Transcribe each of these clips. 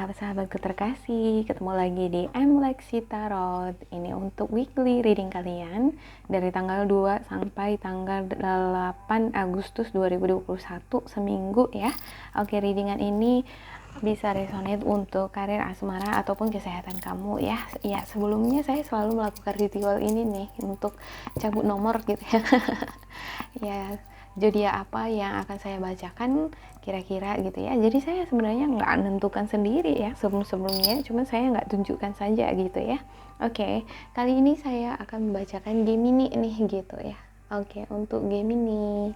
sahabat-sahabatku terkasih, ketemu lagi di Lexi Tarot. Ini untuk weekly reading kalian dari tanggal 2 sampai tanggal 8 Agustus 2021, seminggu ya. Oke, readingan ini bisa resonate untuk karir asmara ataupun kesehatan kamu ya. Ya, sebelumnya saya selalu melakukan ritual ini nih untuk cabut nomor gitu ya. Ya, zodiak apa yang akan saya bacakan kira-kira gitu ya. Jadi saya sebenarnya nggak menentukan sendiri ya sebelum-sebelumnya, cuma saya nggak tunjukkan saja gitu ya. Oke, kali ini saya akan membacakan Gemini nih gitu ya. Oke, untuk Gemini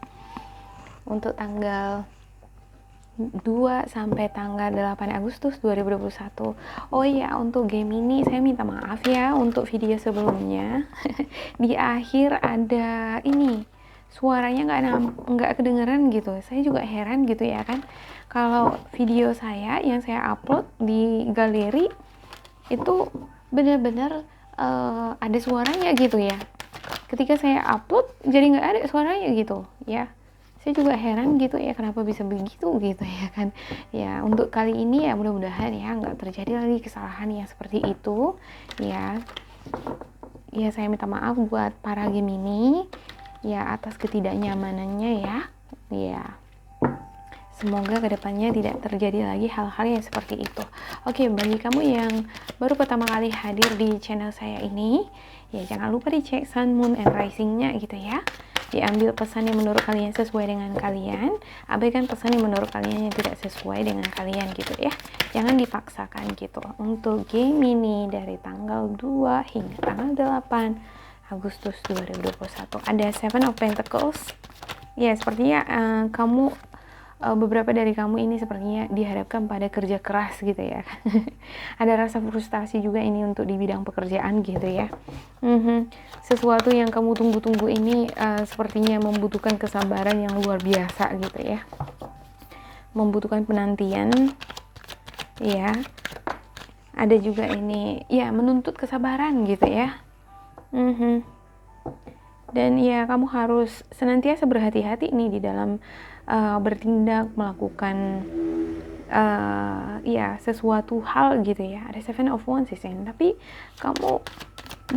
untuk tanggal 2 sampai tanggal 8 Agustus 2021. Oh iya, untuk Gemini saya minta maaf ya untuk video sebelumnya. Di akhir ada ini suaranya nggak kedengeran gitu. Saya juga heran gitu ya kan. Kalau video saya yang saya upload di galeri itu benar-benar ada suaranya gitu ya. Ketika saya upload jadi nggak ada suaranya gitu ya. Saya juga heran gitu ya kenapa bisa begitu gitu ya kan. Ya untuk kali ini ya mudah-mudahan ya nggak terjadi lagi kesalahan yang seperti itu ya. Ya saya minta maaf buat para Gemini ya atas ketidaknyamanannya ya. Ya semoga kedepannya tidak terjadi lagi hal-hal yang seperti itu. Oke, bagi kamu yang baru pertama kali hadir di channel saya ini, ya jangan lupa dicek Sun, Moon, and Rising-nya gitu ya. Diambil pesan yang menurut kalian sesuai dengan kalian, abaikan pesan yang menurut kalian yang tidak sesuai dengan kalian gitu ya. Jangan dipaksakan gitu. Untuk Gemini dari tanggal 2 hingga tanggal 8 Agustus 2021 ada Seven of Pentacles. Ya, sepertinya beberapa dari kamu ini sepertinya dihadapkan pada kerja keras gitu ya. Ada rasa frustasi juga ini untuk di bidang pekerjaan gitu ya. Sesuatu yang kamu tunggu-tunggu ini sepertinya membutuhkan kesabaran yang luar biasa gitu ya. Membutuhkan penantian ya. Ada juga ini ya menuntut kesabaran gitu ya. Dan ya kamu harus senantiasa berhati-hati nih di dalam bertindak, melakukan ya sesuatu hal gitu ya. Ada Seven of Wands di sini, tapi kamu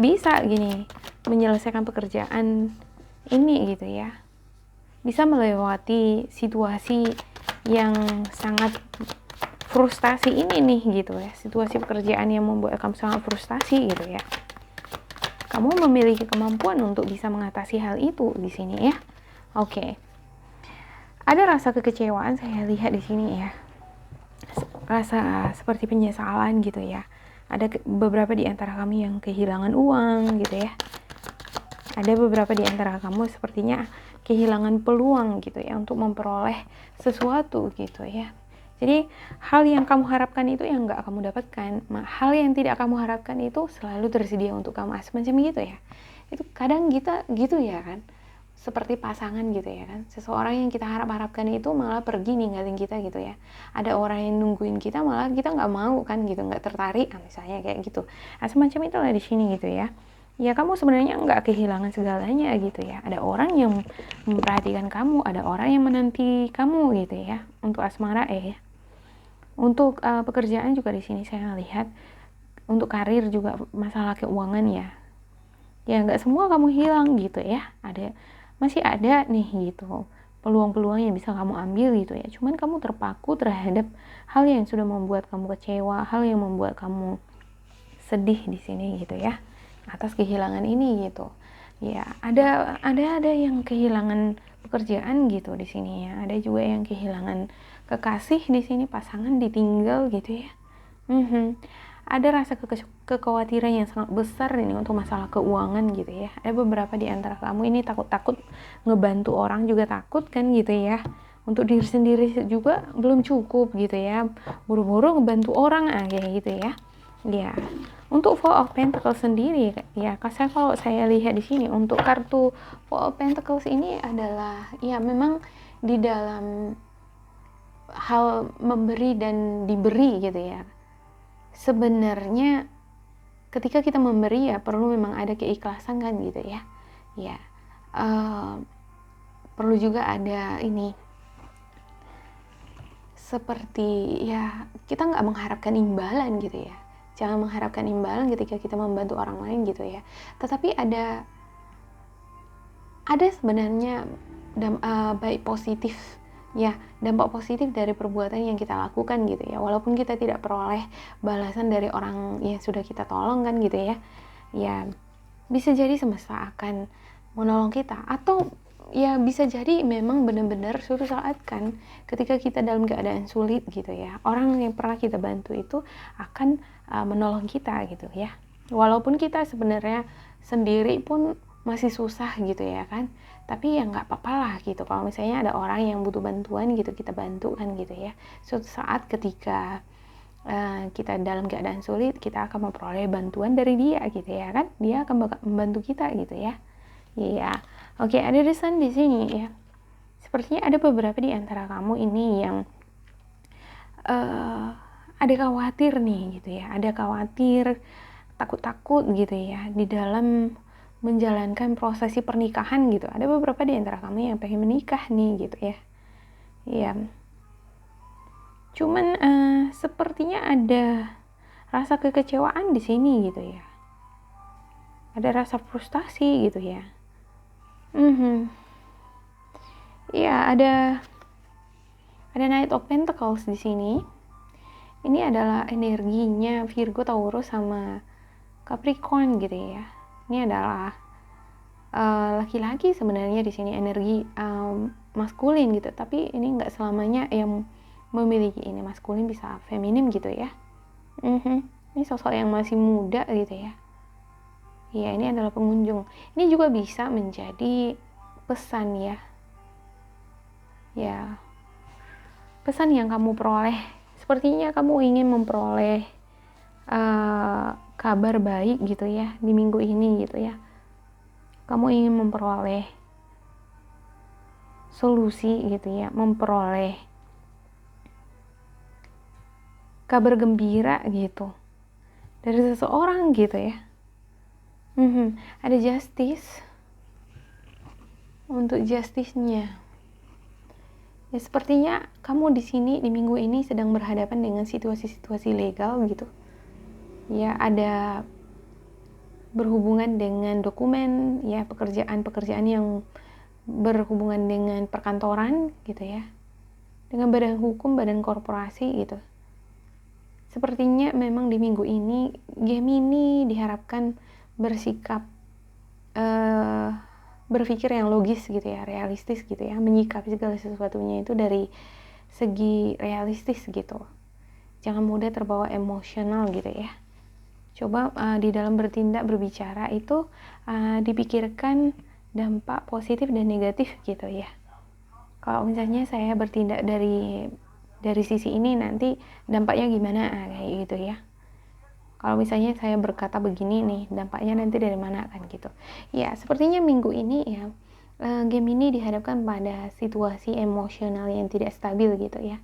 bisa gini menyelesaikan pekerjaan ini gitu ya. Bisa melewati situasi yang sangat frustasi ini nih gitu ya. Situasi pekerjaan yang membuat kamu sangat frustasi gitu ya. Kamu memiliki kemampuan untuk bisa mengatasi hal itu di sini ya. Oke. Ada rasa kekecewaan saya lihat di sini ya. Rasa seperti penyesalan gitu ya. Ada beberapa di antara kamu yang kehilangan uang gitu ya. Ada beberapa di antara kamu sepertinya kehilangan peluang gitu ya untuk memperoleh sesuatu gitu ya. Jadi hal yang kamu harapkan itu yang nggak kamu dapatkan. Hal yang tidak kamu harapkan itu selalu tersedia untuk kamu. Semacam gitu ya. Itu kadang kita gitu ya kan. Seperti pasangan gitu ya kan. Seseorang yang kita harapkan itu malah pergi ninggalin kita gitu ya. Ada orang yang nungguin kita malah kita nggak mau kan gitu, nggak tertarik misalnya kayak gitu. Semacam itulah di sini gitu ya. Ya kamu sebenarnya nggak kehilangan segalanya gitu ya. Ada orang yang memperhatikan kamu, ada orang yang menanti kamu gitu ya. Untuk asmara ya. Untuk pekerjaan juga di sini saya lihat. Untuk karir juga masalah keuangan ya. Ya nggak semua kamu hilang gitu ya. Masih ada nih gitu peluang-peluang yang bisa kamu ambil gitu ya. Cuman kamu terpaku terhadap hal yang sudah membuat kamu kecewa, hal yang membuat kamu sedih di sini gitu ya. Atas kehilangan ini gitu. Ya, ada yang kehilangan pekerjaan gitu di sini ya. Ada juga yang kehilangan kekasih di sini, pasangan ditinggal gitu ya. Ada rasa kekhawatiran yang sangat besar ini untuk masalah keuangan gitu ya. Ada beberapa di antara kamu ini takut ngebantu orang juga takut kan gitu ya. Untuk diri sendiri juga belum cukup gitu ya. Buru-buru ngebantu orang kayak gitu ya. Ya. Untuk Four of Pentacles sendiri ya, kalau saya lihat di sini untuk kartu Four of Pentacles ini adalah ya memang di dalam hal memberi dan diberi gitu ya. Sebenarnya ketika kita memberi ya perlu memang ada keikhlasan kan gitu ya. Ya perlu juga ada ini seperti ya kita nggak mengharapkan imbalan gitu ya. Jangan mengharapkan imbalan ketika kita membantu orang lain gitu ya. Tetapi ada sebenarnya baik positif ya, dampak positif dari perbuatan yang kita lakukan gitu ya. Walaupun kita tidak peroleh balasan dari orang yang sudah kita tolong kan gitu ya. Ya bisa jadi semesta akan menolong kita, atau ya bisa jadi memang benar-benar suatu saat kan ketika kita dalam keadaan sulit gitu ya, orang yang pernah kita bantu itu akan menolong kita gitu ya. Walaupun kita sebenarnya sendiri pun masih susah gitu ya kan, tapi ya nggak apa-apa lah gitu kalau misalnya ada orang yang butuh bantuan gitu, kita bantu kan gitu ya. Suatu saat ketika kita dalam keadaan sulit, kita akan memperoleh bantuan dari dia gitu ya kan, dia akan membantu kita gitu ya. Iya, oke, ada desain di sini ya. Sepertinya ada beberapa di antara kamu ini yang ada khawatir nih gitu ya, ada khawatir, takut-takut gitu ya di dalam menjalankan prosesi pernikahan gitu. Ada beberapa di antara kamu yang pengen menikah nih gitu ya. Iya. Cuman sepertinya ada rasa kekecewaan di sini gitu ya. Ada rasa frustasi gitu ya. Iya, ada Knight of Pentacles di sini. Ini adalah energinya Virgo, Taurus sama Capricorn gitu ya. Ini adalah laki-laki sebenarnya di sini, energi maskulin gitu. Tapi ini nggak selamanya yang memiliki ini maskulin, bisa feminim gitu ya. Ini sosok yang masih muda gitu ya. Ya, ini adalah pengunjung. Ini juga bisa menjadi pesan ya. Ya, pesan yang kamu peroleh. Sepertinya kamu ingin memperoleh kabar baik gitu ya di minggu ini gitu ya. Kamu ingin memperoleh solusi gitu ya, memperoleh kabar gembira gitu dari seseorang gitu ya. Ada justice. Untuk justice-nya ya, sepertinya kamu di sini di minggu ini sedang berhadapan dengan situasi-situasi legal gitu ya. Ada berhubungan dengan dokumen ya, pekerjaan yang berhubungan dengan perkantoran gitu ya, dengan badan hukum, badan korporasi gitu. Sepertinya memang di minggu ini Gemini diharapkan bersikap berpikir yang logis gitu ya, realistis gitu ya, menyikapi segala sesuatunya itu dari segi realistis gitu. Jangan mudah terbawa emosional gitu ya. Coba di dalam bertindak, berbicara itu dipikirkan dampak positif dan negatif gitu ya. Kalau misalnya saya bertindak dari sisi ini, nanti dampaknya gimana, kayak gitu ya. Kalau misalnya saya berkata begini nih, dampaknya nanti dari mana kan gitu. Ya, sepertinya minggu ini ya Gemini dihadapkan pada situasi emosional yang tidak stabil gitu ya.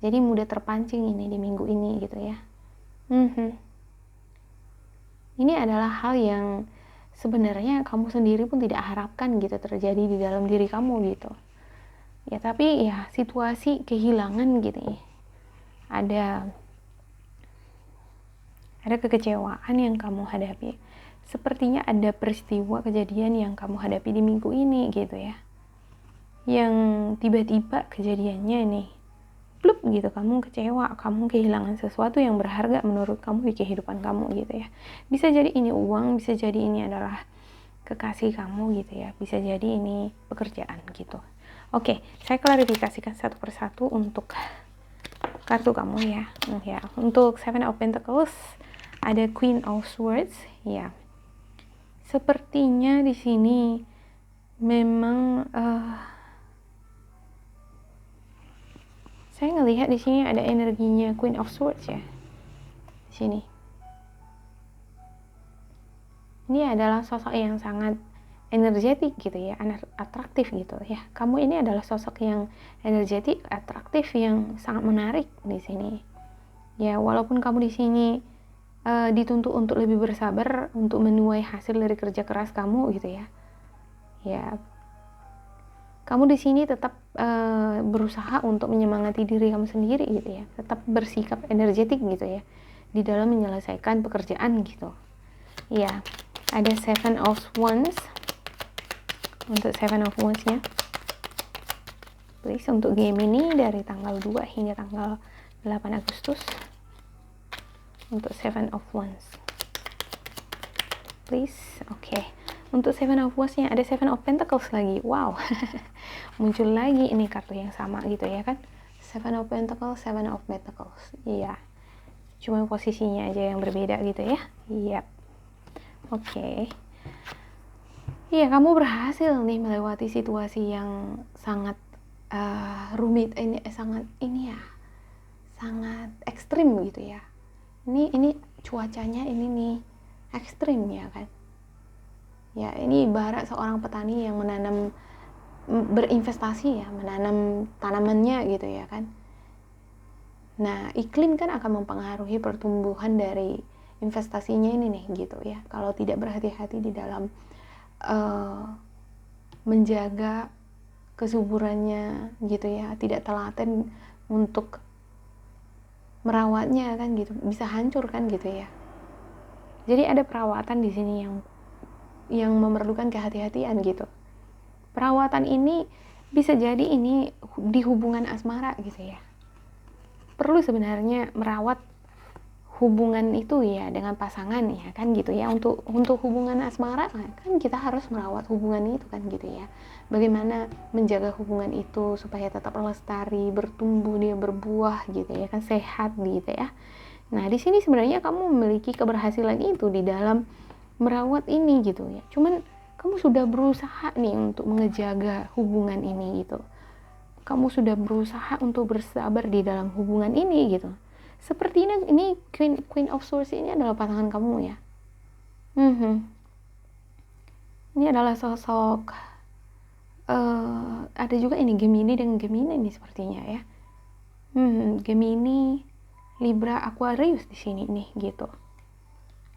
Jadi mudah terpancing ini di minggu ini gitu ya. Ini adalah hal yang sebenarnya kamu sendiri pun tidak harapkan gitu terjadi di dalam diri kamu gitu. Ya, tapi ya situasi kehilangan gitu ya. Ada kekecewaan yang kamu hadapi. Sepertinya ada peristiwa kejadian yang kamu hadapi di minggu ini gitu ya. Yang tiba-tiba kejadiannya nih, plup gitu, kamu kecewa, kamu kehilangan sesuatu yang berharga menurut kamu di kehidupan kamu gitu ya. Bisa jadi ini uang, bisa jadi ini adalah kekasih kamu gitu ya. Bisa jadi ini pekerjaan gitu. Oke, saya klarifikasikan satu persatu untuk kartu kamu ya. Ya, untuk Seven of Pentacles ada Queen of Swords ya. Sepertinya di sini memang saya ngelihat di sini ada energinya Queen of Swords ya. Di sini. Ini adalah sosok yang sangat energetik gitu ya, atraktif gitu ya. Kamu ini adalah sosok yang energetik, atraktif, yang sangat menarik di sini. Ya, walaupun kamu di sini dituntut untuk lebih bersabar untuk menuai hasil dari kerja keras kamu gitu ya. Ya, kamu di sini tetap berusaha untuk menyemangati diri kamu sendiri gitu ya, tetap bersikap energetik gitu ya di dalam menyelesaikan pekerjaan gitu. Ya, ada Seven of Wands. Untuk Seven of Wands-nya, please untuk game ini dari tanggal 2 hingga tanggal 8 Agustus. Untuk Seven of Wands, please. Oke. Untuk Seven of Wands-nya ada Seven of Pentacles lagi. Wow. Muncul lagi ini kartu yang sama gitu ya kan. Seven of Pentacles, Seven of Pentacles. Iya. Cuma posisinya aja yang berbeda gitu ya. Iya. Oke. Iya, kamu berhasil nih melewati situasi yang sangat rumit ini, sangat ekstrim gitu ya. Ini cuacanya ini nih ekstrim ya kan. Ya, ini ibarat seorang petani yang berinvestasi ya, menanam tanamannya gitu ya kan. Nah, iklim kan akan mempengaruhi pertumbuhan dari investasinya ini nih gitu ya. Kalau tidak berhati-hati di dalam menjaga kesuburannya gitu ya, tidak telaten untuk merawatnya kan gitu, bisa hancur kan gitu ya. Jadi ada perawatan di sini yang memerlukan kehati-hatian gitu. Perawatan ini bisa jadi ini di hubungan asmara gitu ya. Perlu sebenarnya merawat hubungan itu ya dengan pasangan ya kan gitu ya. Untuk hubungan asmara kan kita harus merawat hubungan itu kan gitu ya. Bagaimana menjaga hubungan itu supaya tetap lestari, bertumbuh, dia berbuah gitu ya kan, sehat gitu ya. Nah, di sini sebenarnya kamu memiliki keberhasilan itu di dalam merawat ini gitu ya. Cuman kamu sudah berusaha nih untuk mengejaga hubungan ini gitu. Kamu sudah berusaha untuk bersabar di dalam hubungan ini gitu. Sepertinya ini Queen of Swords ini adalah pasangan kamu ya. Ini adalah sosok ada juga ini Gemini dan Gemini ini sepertinya ya. Gemini, Libra, Aquarius di sini nih gitu.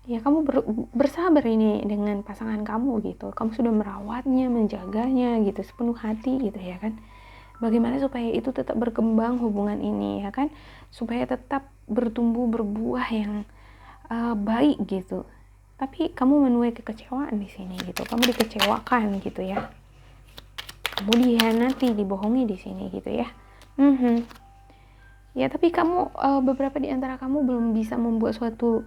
Ya, kamu bersabar ini dengan pasangan kamu gitu. Kamu sudah merawatnya, menjaganya gitu sepenuh hati gitu ya kan. Bagaimana supaya itu tetap berkembang hubungan ini ya kan, supaya tetap bertumbuh berbuah yang baik gitu. Tapi kamu menuai kekecewaan di sini gitu. Kamu dikecewakan gitu ya. Kamu dihianati, dibohongi di sini gitu ya. Ya, tapi kamu beberapa di antara kamu belum bisa membuat suatu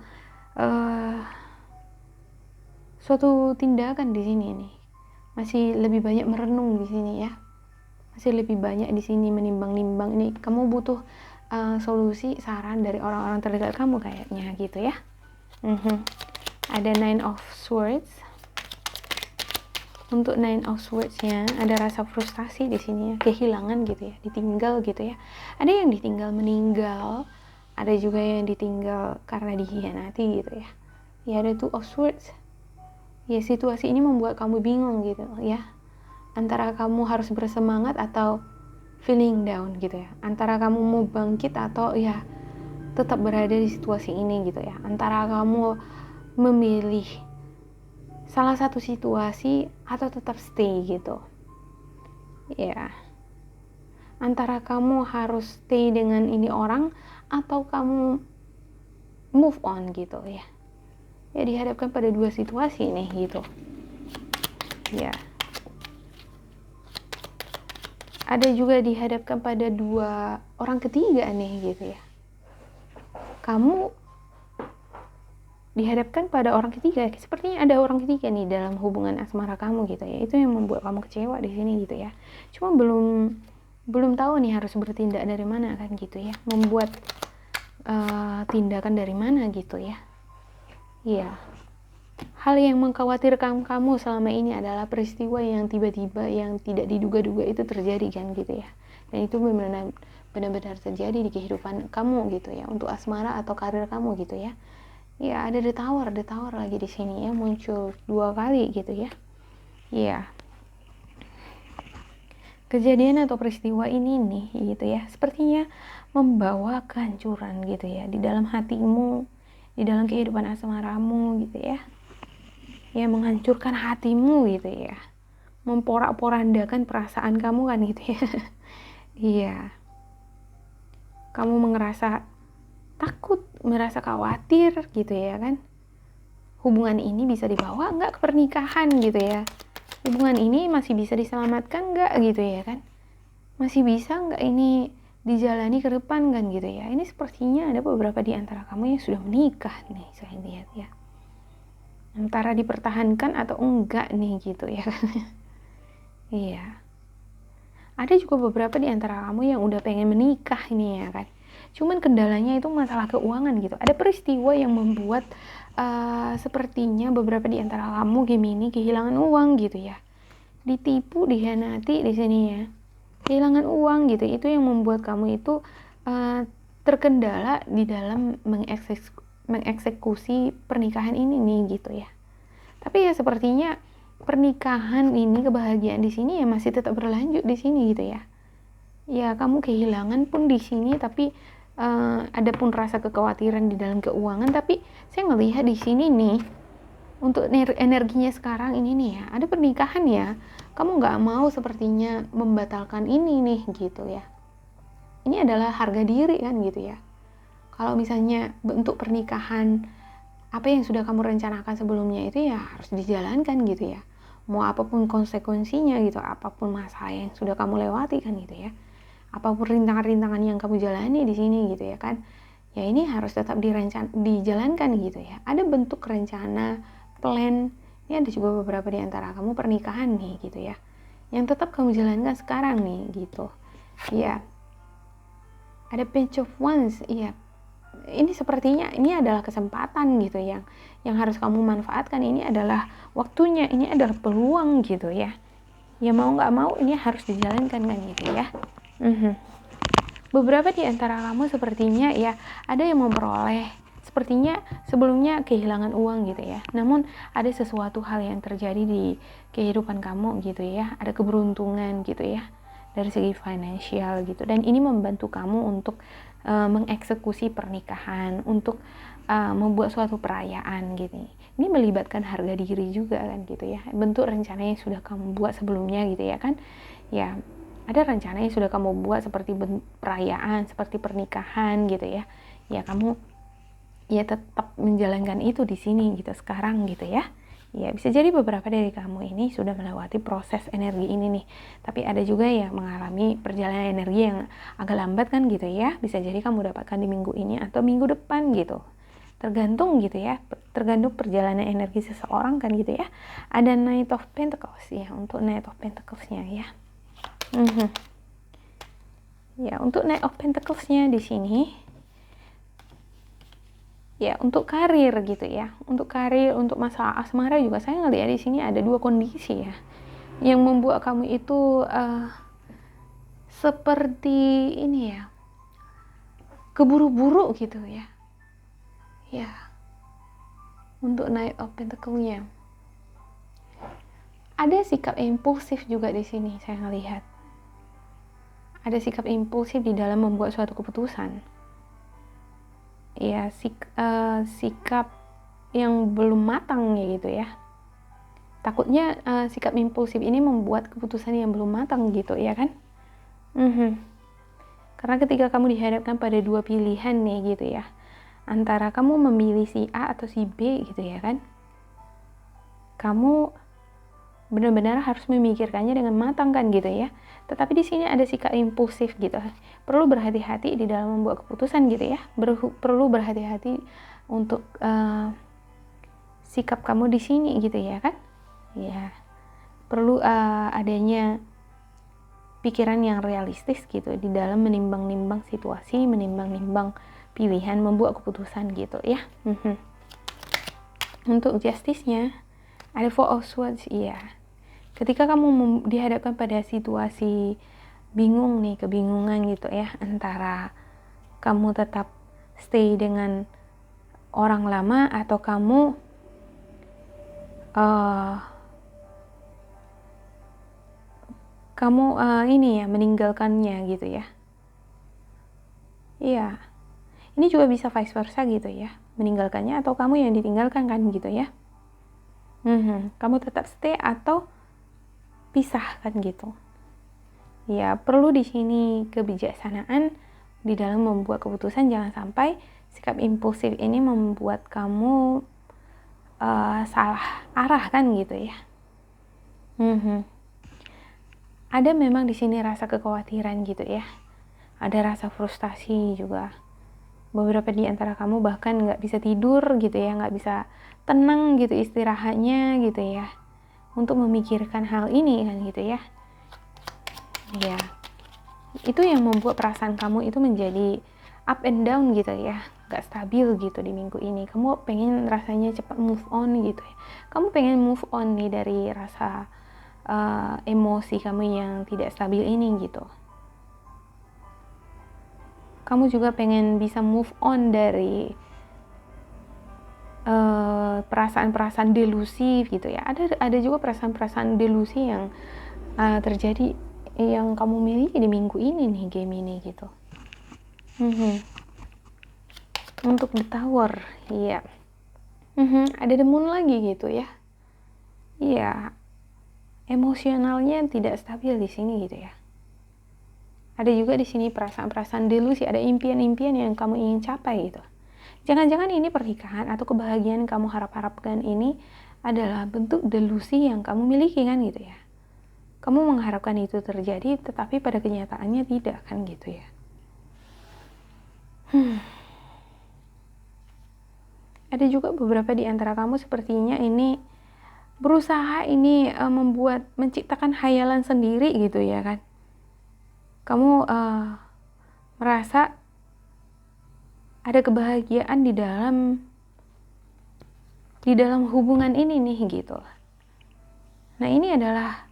tindakan di sini nih. Masih lebih banyak merenung di sini ya. Masih lebih banyak di sini menimbang-nimbang. Ini kamu butuh solusi, saran dari orang-orang terdekat kamu kayaknya gitu ya. Ada Nine of Swords. Untuk Nine of Swords-nya ada rasa frustasi di sini ya, kehilangan gitu ya, ditinggal gitu ya. Ada yang ditinggal meninggal, ada juga yang ditinggal karena dikhianati gitu ya. Ya, ada Two of Swords. Ya, situasi ini membuat kamu bingung gitu ya. Antara kamu harus bersemangat atau feeling down gitu ya. Antara kamu mau bangkit atau ya tetap berada di situasi ini gitu ya. Antara kamu memilih salah satu situasi atau tetap stay gitu. Ya. Antara kamu harus stay dengan ini orang atau kamu move on gitu ya. Ya, dihadapkan pada dua situasi nih gitu. Ya. Ada juga dihadapkan pada dua orang ketiga nih gitu ya. Kamu dihadapkan pada orang ketiga, sepertinya ada orang ketiga nih dalam hubungan asmara kamu gitu ya. Itu yang membuat kamu kecewa di sini gitu ya. Cuma belum tahu nih harus bertindak dari mana kan gitu ya. Membuat tindakan dari mana gitu ya. Iya. Hal yang mengkhawatirkan kamu selama ini adalah peristiwa yang tiba-tiba, yang tidak diduga-duga itu terjadi kan gitu ya. Dan itu benar-benar terjadi di kehidupan kamu gitu ya, untuk asmara atau karir kamu gitu ya. Ya, ada the tower lagi di sini ya, muncul 2 kali gitu ya. Iya. Kejadian atau peristiwa ini nih gitu ya, sepertinya membawa kehancuran gitu ya di dalam hatimu, di dalam kehidupan asmaramu gitu ya. Ya, menghancurkan hatimu gitu ya, memporak-porandakan perasaan kamu kan gitu ya. Iya, kamu merasa takut, merasa khawatir gitu ya kan. Hubungan ini bisa dibawa nggak ke pernikahan gitu ya. Hubungan ini masih bisa diselamatkan nggak gitu ya kan. Masih bisa nggak ini dijalani ke depan kan gitu ya. Ini sepertinya ada beberapa di antara kamu yang sudah menikah nih, saya lihat ya. Antara dipertahankan atau enggak nih gitu ya kan. Iya. Ada juga beberapa di antara kamu yang udah pengen menikah ini ya kan. Cuman kendalanya itu masalah keuangan gitu. Ada peristiwa yang membuat sepertinya beberapa di antara kamu Gemini kehilangan uang gitu ya. Ditipu, dikhianati di sini ya. Kehilangan uang gitu. Itu yang membuat kamu itu terkendala di dalam mengeksekusi pernikahan ini nih gitu ya. Tapi ya sepertinya pernikahan ini, kebahagiaan di sini ya masih tetap berlanjut di sini gitu ya. Ya kamu kehilangan pun di sini, tapi ada pun rasa kekhawatiran di dalam keuangan. Tapi saya ngelihat di sini nih, untuk energinya sekarang ini nih ya, ada pernikahan ya. Kamu nggak mau sepertinya membatalkan ini nih gitu ya. Ini adalah harga diri kan gitu ya. Kalau misalnya bentuk pernikahan apa yang sudah kamu rencanakan sebelumnya itu ya harus dijalankan gitu ya. Mau apapun konsekuensinya gitu, apapun masalah yang sudah kamu lewati kan gitu ya. Apapun rintangan-rintangan yang kamu jalani di sini gitu ya kan. Ya ini harus tetap dijalankan gitu ya. Ada bentuk rencana, plan. Ini ada juga beberapa di antara kamu pernikahan nih gitu ya. Yang tetap kamu jalankan sekarang nih gitu. Ya. Ada Page of Wands, iya. Ini sepertinya ini adalah kesempatan gitu yang harus kamu manfaatkan. Ini adalah waktunya, ini adalah peluang gitu ya. Ya mau nggak mau ini harus dijalankan kan gitu ya. Beberapa di antara kamu sepertinya ya ada yang memperoleh, sepertinya sebelumnya kehilangan uang gitu ya. Namun ada sesuatu hal yang terjadi di kehidupan kamu gitu ya. Ada keberuntungan gitu ya dari segi finansial gitu. Dan ini membantu kamu untuk mengeksekusi pernikahan, untuk membuat suatu perayaan gitu. Ini melibatkan harga diri juga kan gitu ya. Bentuk rencana yang sudah kamu buat sebelumnya gitu ya kan. Ya, ada rencana yang sudah kamu buat seperti perayaan, seperti pernikahan gitu ya. Ya kamu ya tetap menjalankan itu di sini gitu sekarang gitu ya. Ya bisa jadi beberapa dari kamu ini sudah melewati proses energi ini nih. Tapi ada juga yang mengalami perjalanan energi yang agak lambat kan gitu ya. Bisa jadi kamu dapatkan di minggu ini atau minggu depan gitu. Tergantung gitu ya. Tergantung perjalanan energi seseorang kan gitu ya. Ada Knight of Pentacles ya, untuk Knight of Pentacles-nya ya. Ya, untuk Knight of Pentacles-nya di sini ya untuk karir gitu ya, untuk karir, untuk masalah asmara juga saya ngelihat di sini ada dua kondisi ya yang membuat kamu itu seperti ini ya, keburu-buru gitu ya. Ya, untuk Knight of Pentacles-nya ada sikap impulsif juga di sini saya ngelihat. Ada sikap impulsif di dalam membuat suatu keputusan. Ya sikap yang belum matang ya gitu ya. Takutnya sikap impulsif ini membuat keputusan yang belum matang gitu ya kan. Karena ketika kamu dihadapkan pada dua pilihan nih gitu ya, antara kamu memilih si A atau si B gitu ya kan, kamu benar-benar harus memikirkannya dengan matang kan gitu ya. Tetapi di sini ada sikap impulsif gitu. Perlu berhati-hati di dalam membuat keputusan gitu ya. Perlu berhati-hati untuk sikap kamu di sini gitu ya kan. Ya. Perlu adanya pikiran yang realistis gitu di dalam menimbang-nimbang situasi, menimbang-nimbang pilihan, membuat keputusan gitu ya. Untuk justice-nya ada Four of Swords, iya. Ketika kamu dihadapkan pada situasi bingung nih, kebingungan gitu ya, antara kamu tetap stay dengan orang lama atau kamu ini ya meninggalkannya gitu ya. Iya. Ini juga bisa vice versa gitu ya, meninggalkannya atau kamu yang ditinggalkan kan gitu ya. Kamu tetap stay atau pisah kan gitu. Ya, perlu di sini kebijaksanaan di dalam membuat keputusan. Jangan sampai sikap impulsif ini membuat kamu salah arah kan gitu ya. Ada memang di sini rasa kekhawatiran gitu ya. Ada rasa frustasi juga. Beberapa di antara kamu bahkan nggak bisa tidur gitu ya, nggak bisa tenang gitu istirahatnya gitu ya, untuk memikirkan hal ini kan gitu ya. Ya, itu yang membuat perasaan kamu itu menjadi up and down gitu ya, gak stabil gitu di minggu ini. Kamu pengen rasanya cepat move on gitu ya. Kamu pengen move on nih dari rasa emosi kamu yang tidak stabil ini gitu. Kamu juga pengen bisa move on dari perasaan-perasaan delusif gitu ya. Ada juga perasaan-perasaan delusi yang terjadi yang kamu miliki di minggu ini nih, game ini gitu. Untuk the tower, iya. Ada the moon lagi gitu ya. Iya. Emosionalnya tidak stabil di sini gitu ya. Ada juga di sini perasaan-perasaan delusi, ada impian-impian yang kamu ingin capai gitu. Jangan-jangan ini pernikahan atau kebahagiaan yang kamu harap-harapkan ini adalah bentuk delusi yang kamu miliki kan gitu ya. Kamu mengharapkan itu terjadi, tetapi pada kenyataannya tidak kan gitu ya. Ada juga beberapa di antara kamu sepertinya ini berusaha ini menciptakan khayalan sendiri gitu ya kan. Kamu merasa ada kebahagiaan di dalam hubungan ini nih gitu. Nah, ini adalah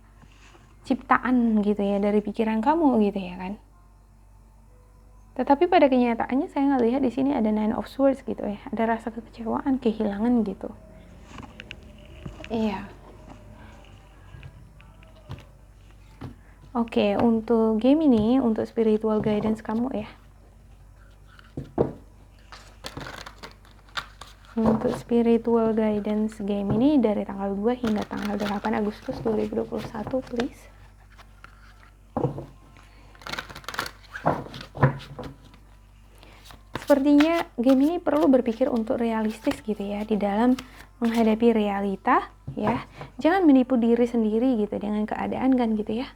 ciptaan gitu ya dari pikiran kamu gitu ya kan. Tetapi pada kenyataannya saya ngelihat di sini ada Nine of Swords gitu ya. Ada rasa kekecewaan, kehilangan gitu. Iya. Oke, untuk game ini, untuk spiritual guidance kamu ya. Untuk spiritual guidance game ini dari tanggal 2 hingga tanggal 8 Agustus 2021, please. Sepertinya game ini perlu berpikir untuk realistis gitu ya di dalam menghadapi realita ya. Jangan menipu diri sendiri gitu dengan keadaan kan gitu ya.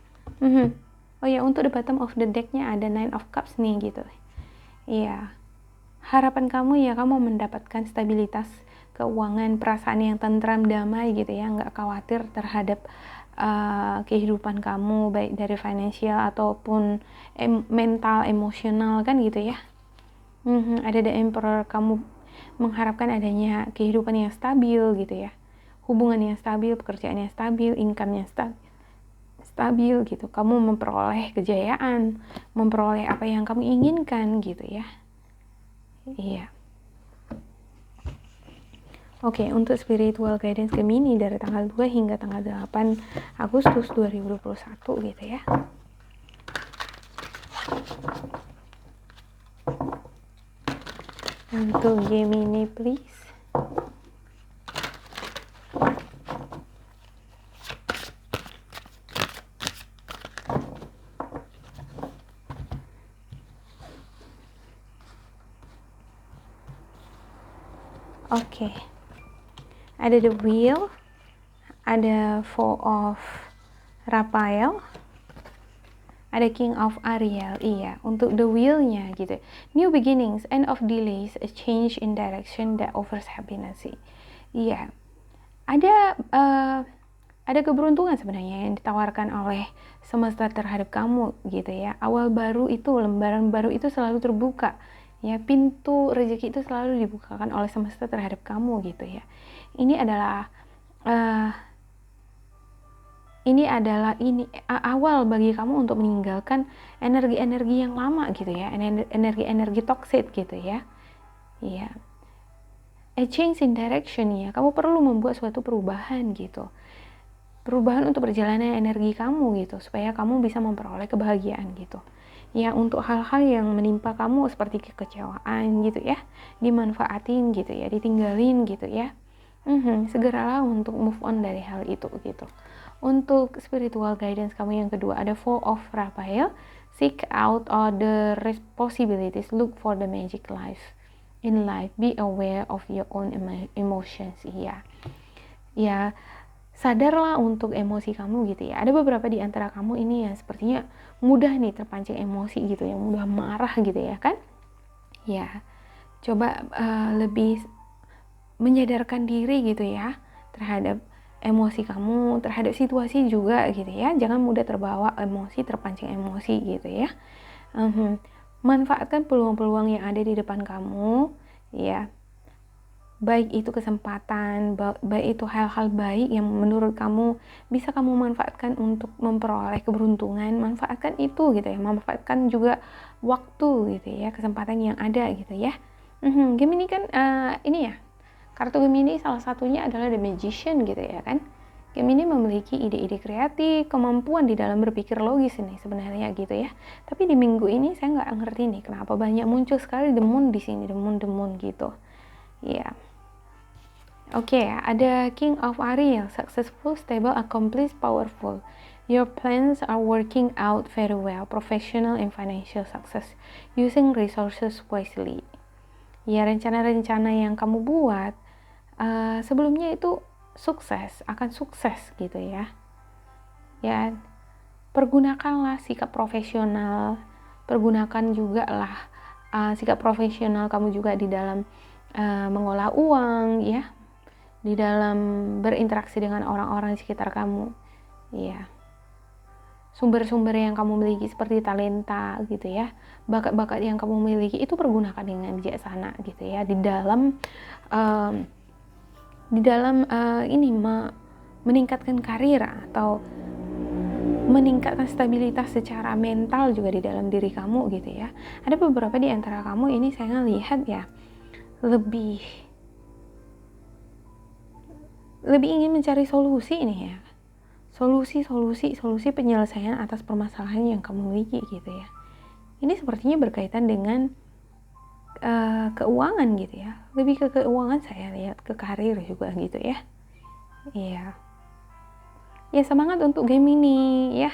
Oh ya, untuk the bottom of the deck-nya ada Nine of Cups nih gitu. Iya. Harapan kamu ya kamu mendapatkan stabilitas keuangan, perasaan yang tentram, damai gitu ya, nggak khawatir terhadap kehidupan kamu baik dari finansial ataupun mental, emosional kan gitu ya. Ada the Emperor, kamu mengharapkan adanya kehidupan yang stabil gitu ya, hubungan yang stabil, pekerjaan yang stabil, income yang stabil gitu. Kamu memperoleh kejayaan, memperoleh apa yang kamu inginkan gitu ya. Iya. Oke, untuk spiritual guidance Gemini dari tanggal 2 hingga tanggal 8 Agustus 2021 gitu ya. Untuk Gemini please. Oke. Ada the wheel, ada Four of Raphael, ada King of Ariel. Iya, untuk the wheel-nya gitu. New beginnings, end of delays, a change in direction that offers happiness. Iya. Ada keberuntungan sebenarnya yang ditawarkan oleh semesta terhadap kamu gitu ya. Awal baru itu, lembaran baru itu selalu terbuka. Ya, pintu rezeki itu selalu dibukakan oleh semesta terhadap kamu gitu ya. Ini adalah awal bagi kamu untuk meninggalkan energi-energi yang lama gitu ya, energi-energi toxic gitu ya. Iya. A change in direction ya. Kamu perlu membuat suatu perubahan gitu. Perubahan untuk perjalanan energi kamu gitu, supaya kamu bisa memperoleh kebahagiaan gitu. Ya, untuk hal-hal yang menimpa kamu seperti kekecewaan gitu ya, dimanfaatin gitu ya, ditinggalin gitu ya. Segeralah untuk move on dari hal itu gitu. Untuk spiritual guidance kamu yang kedua ada Four of Raphael. Seek out other possibilities, look for the magic life in life, be aware of your own emotions. Iya, ya sadarlah untuk emosi kamu gitu ya. Ada beberapa di antara kamu ini yang sepertinya mudah nih terpancing emosi gitu ya, mudah marah gitu ya kan. Ya, coba lebih menyadarkan diri gitu ya terhadap emosi kamu, terhadap situasi juga gitu ya. Jangan mudah terbawa emosi, terpancing emosi gitu ya. Manfaatkan peluang-peluang yang ada di depan kamu ya. Baik itu kesempatan, baik itu hal-hal baik yang menurut kamu bisa kamu manfaatkan untuk memperoleh keberuntungan, manfaatkan itu gitu ya. Manfaatkan juga waktu gitu ya, kesempatan yang ada gitu ya. Gemini kan ini ya, kartu Gemini salah satunya adalah The Magician gitu ya kan. Gemini memiliki ide-ide kreatif, kemampuan di dalam berpikir logis ini sebenarnya gitu ya. Tapi di minggu ini saya nggak ngerti nih kenapa banyak muncul sekali the moon di sini, the moon gitu. Ya. Oke, ada King of Ariel, successful, stable, accomplished, powerful. Your plans are working out very well, professional and financial success, using resources wisely. Ya, rencana-rencana yang kamu buat sebelumnya itu sukses, akan sukses gitu ya. Ya, pergunakanlah sikap profesional, pergunakan juga lah sikap profesional kamu juga di dalam mengolah uang ya, di dalam berinteraksi dengan orang-orang di sekitar kamu. Ya. Sumber-sumber yang kamu miliki seperti talenta gitu ya, bakat-bakat yang kamu miliki itu pergunakan dengan bijaksana gitu ya di dalam ini meningkatkan karir atau meningkatkan stabilitas secara mental juga di dalam diri kamu gitu ya. Ada beberapa di antara kamu ini saya lihat ya lebih ingin mencari solusi nih ya. Solusi penyelesaian atas permasalahan yang kamu miliki gitu ya. Ini sepertinya berkaitan dengan keuangan gitu ya. Lebih ke keuangan saya lihat, ke karir juga gitu ya. Iya. Ya semangat untuk Gemini ya.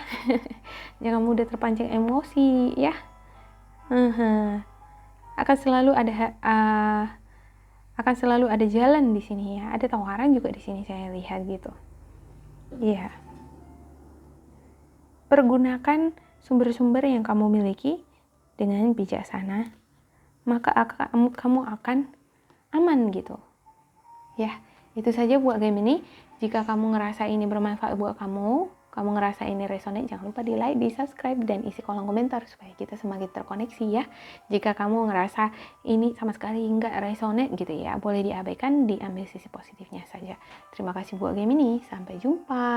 Jangan mudah terpancing emosi ya. Akan selalu ada jalan di sini ya. Ada tawaran juga di sini saya lihat gitu. Iya. Pergunakan sumber-sumber yang kamu miliki dengan bijaksana, maka kamu akan aman gitu. Ya, itu saja buat Gemini. Jika kamu ngerasa ini bermanfaat buat kamu ngerasa ini resonate, jangan lupa di like, di subscribe, dan isi kolom komentar supaya kita semakin terkoneksi ya. Jika kamu ngerasa ini sama sekali nggak resonate gitu ya, boleh diabaikan, diambil sisi positifnya saja. Terima kasih buat Gemini, sampai jumpa.